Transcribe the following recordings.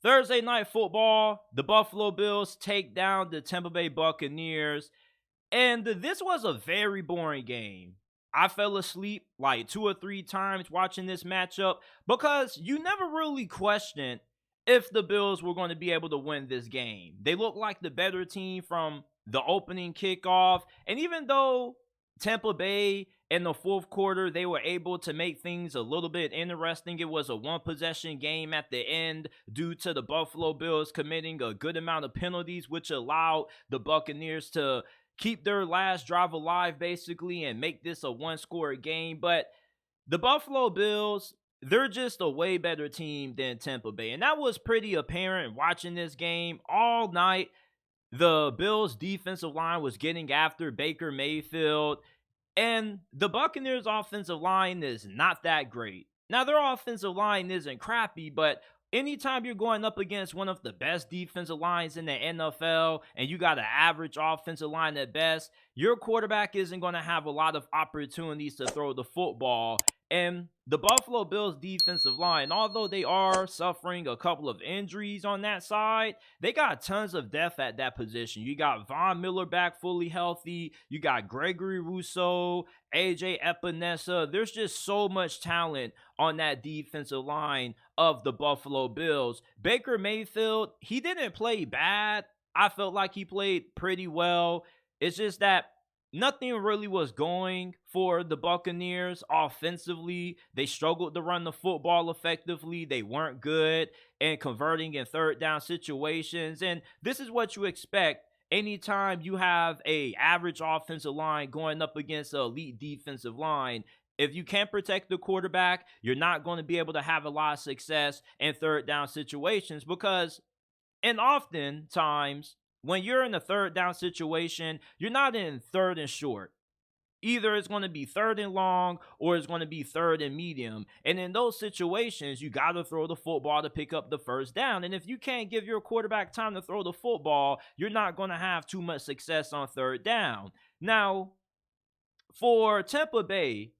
Thursday night football, the Buffalo Bills take down the Tampa Bay Buccaneers. And this was a very boring game. I fell asleep like 2 or 3 times watching this matchup because you never really questioned if the Bills were going to be able to win this game. They looked like the better team from the opening kickoff. And even though Tampa Bay in the fourth quarter, they were able to make things a little bit interesting. It was a one possession game at the end due to the Buffalo Bills committing a good amount of penalties, which allowed the Buccaneers to keep their last drive alive basically and make this a one-score game. But the Buffalo Bills, they're just a way better team than Tampa Bay. And that was pretty apparent watching this game all night. The Bills' defensive line was getting after Baker Mayfield, and the Buccaneers' offensive line is not that great. Now, their offensive line isn't crappy, but anytime you're going up against one of the best defensive lines in the NFL and you got an average offensive line at best, your quarterback isn't going to have a lot of opportunities to throw the football. And the Buffalo Bills defensive line, although they are suffering a couple of injuries on that side, they got tons of depth at that position. You got Von Miller back fully healthy. You got Gregory Rousseau, AJ Epinesa. There's just so much talent on that defensive line of the Buffalo Bills. Baker Mayfield, he didn't play bad. I felt like he played pretty well. It's just that nothing really was going for the Buccaneers offensively. They struggled to run the football effectively. They weren't good in converting in third down situations. And this is what you expect anytime you have a average offensive line going up against an elite defensive line. If you can't protect the quarterback, you're not going to be able to have a lot of success in third down situations because, and oftentimes, when you're in a third down situation, you're not in third and short. Either it's going to be third and long or it's going to be third and medium. And in those situations, you got to throw the football to pick up the first down. And if you can't give your quarterback time to throw the football, you're not going to have too much success on third down. Now, for Tampa Bay,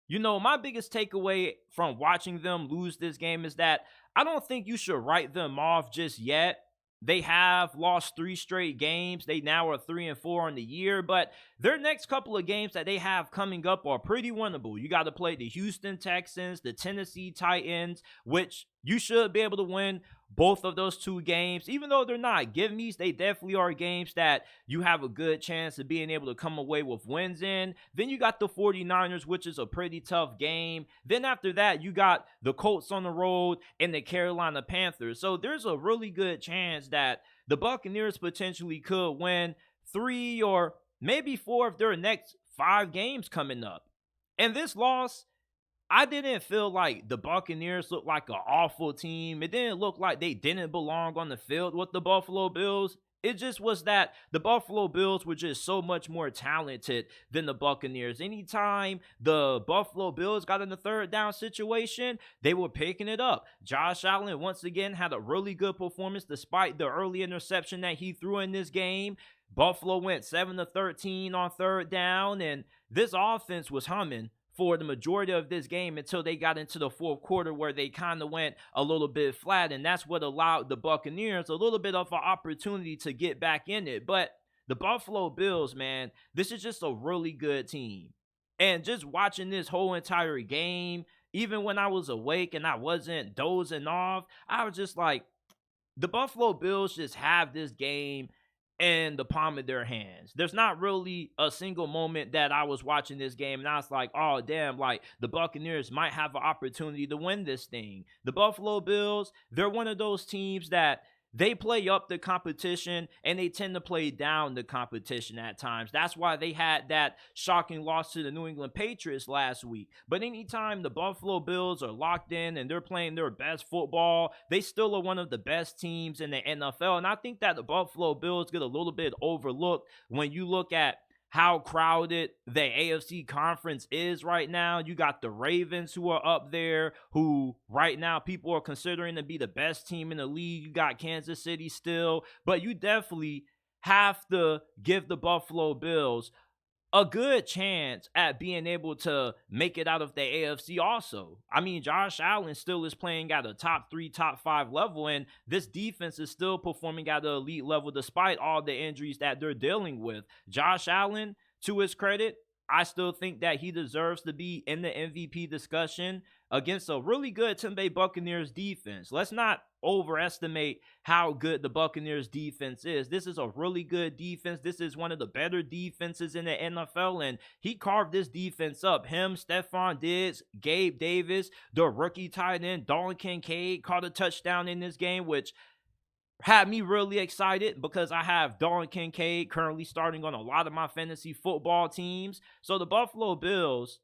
my biggest takeaway from watching them lose this game is that I don't think you should write them off just yet. They have lost 3 straight games. They now are 3-4 on the year, but their next couple of games that they have coming up are pretty winnable. You got to play the Houston Texans, the Tennessee Titans, which you should be able to win both of those 2 games. Even though they're not give-me's, they definitely are games that you have a good chance of being able to come away with wins in. Then you got the 49ers, which is a pretty tough game. Then after that, you got the Colts on the road and the Carolina Panthers. So there's a really good chance that the Buccaneers potentially could win 3 or maybe 4 of their next 5 games coming up. And this loss, I didn't feel like the Buccaneers looked like an awful team. It didn't look like they didn't belong on the field with the Buffalo Bills. It just was that the Buffalo Bills were just so much more talented than the Buccaneers. Anytime the Buffalo Bills got in the third down situation, they were picking it up. Josh Allen once again had a really good performance despite the early interception that he threw in this game. Buffalo went 7-13 on third down, and this offense was humming for the majority of this game until they got into the fourth quarter where they kind of went a little bit flat, and that's what allowed the Buccaneers a little bit of an opportunity to get back in it. But the Buffalo Bills, man, this is just a really good team. And just watching this whole entire game, even when I was awake and I wasn't dozing off, I was just like, the Buffalo Bills just have this game in the palm of their hands. There's not really a single moment that I was watching this game and I was like, oh, damn, like the Buccaneers might have an opportunity to win this thing. The Buffalo Bills, they're one of those teams that they play up the competition and they tend to play down the competition at times. That's why they had that shocking loss to the New England Patriots last week. But anytime the Buffalo Bills are locked in and they're playing their best football, they still are one of the best teams in the NFL. And I think that the Buffalo Bills get a little bit overlooked when you look at how crowded the AFC conference is right now. You got the Ravens who are up there, who right now people are considering to be the best team in the league. You got Kansas City still, but you definitely have to give the Buffalo Bills a good chance at being able to make it out of the AFC also. I mean, Josh Allen still is playing at a top 3, top 5 level, and this defense is still performing at an elite level despite all the injuries that they're dealing with. Josh Allen, to his credit, I still think that he deserves to be in the MVP discussion against a really good Tampa Bay Buccaneers defense. Let's not overestimate how good the Buccaneers defense is. This is a really good defense. This is one of the better defenses in the NFL, and he carved this defense up. Him, Stephon Diggs, Gabe Davis, the rookie tight end, Dalton Kincaid caught a touchdown in this game, which had me really excited because I have Dalton Kincaid currently starting on a lot of my fantasy football teams. So the Buffalo Bills,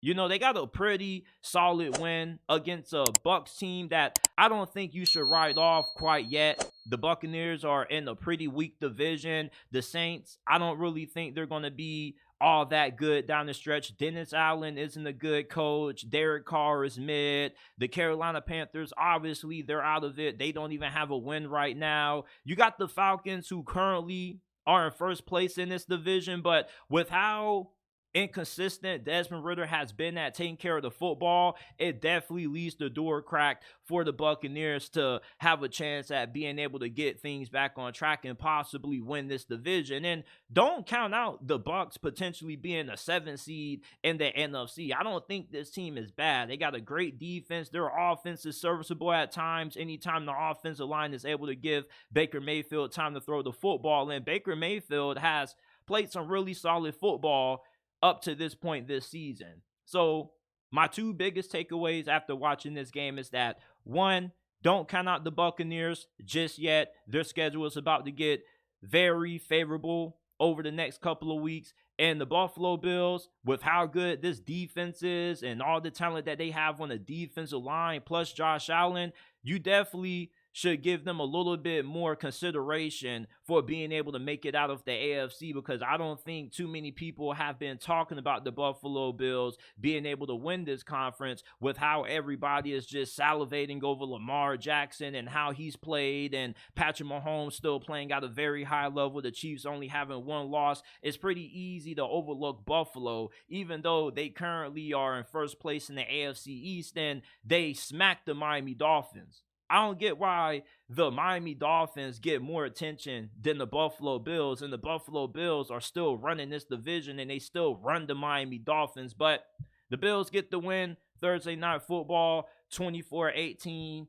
they got a pretty solid win against a Bucs team that I don't think you should write off quite yet. The Buccaneers are in a pretty weak division. The Saints, I don't really think they're going to be all that good down the stretch. Dennis Allen isn't a good coach. Derek Carr is mid. The Carolina Panthers, obviously, they're out of it. They don't even have a win right now. You got the Falcons, who currently are in first place in this division, but with how inconsistent Desmond Ridder has been at taking care of the football, it definitely leaves the door cracked for the Buccaneers to have a chance at being able to get things back on track and possibly win this division. And don't count out the Bucs potentially being a 7th seed in the NFC. I don't think this team is bad. They got a great defense. Their offense is serviceable at times. Anytime the offensive line is able to give Baker Mayfield time to throw the football in, Baker Mayfield has played some really solid football up to this point this season. So my two biggest takeaways after watching this game is that, one, don't count out the Buccaneers just yet. Their schedule is about to get very favorable over the next couple of weeks. And the Buffalo Bills, with how good this defense is and all the talent that they have on the defensive line, plus Josh Allen, you definitely should give them a little bit more consideration for being able to make it out of the AFC, because I don't think too many people have been talking about the Buffalo Bills being able to win this conference with how everybody is just salivating over Lamar Jackson and how he's played, and Patrick Mahomes still playing at a very high level, the Chiefs only having one loss. It's pretty easy to overlook Buffalo, even though they currently are in first place in the AFC East and they smacked the Miami Dolphins. I don't get why the Miami Dolphins get more attention than the Buffalo Bills, and the Buffalo Bills are still running this division and they still run the Miami Dolphins. But the Bills get the win Thursday Night Football, 24-18.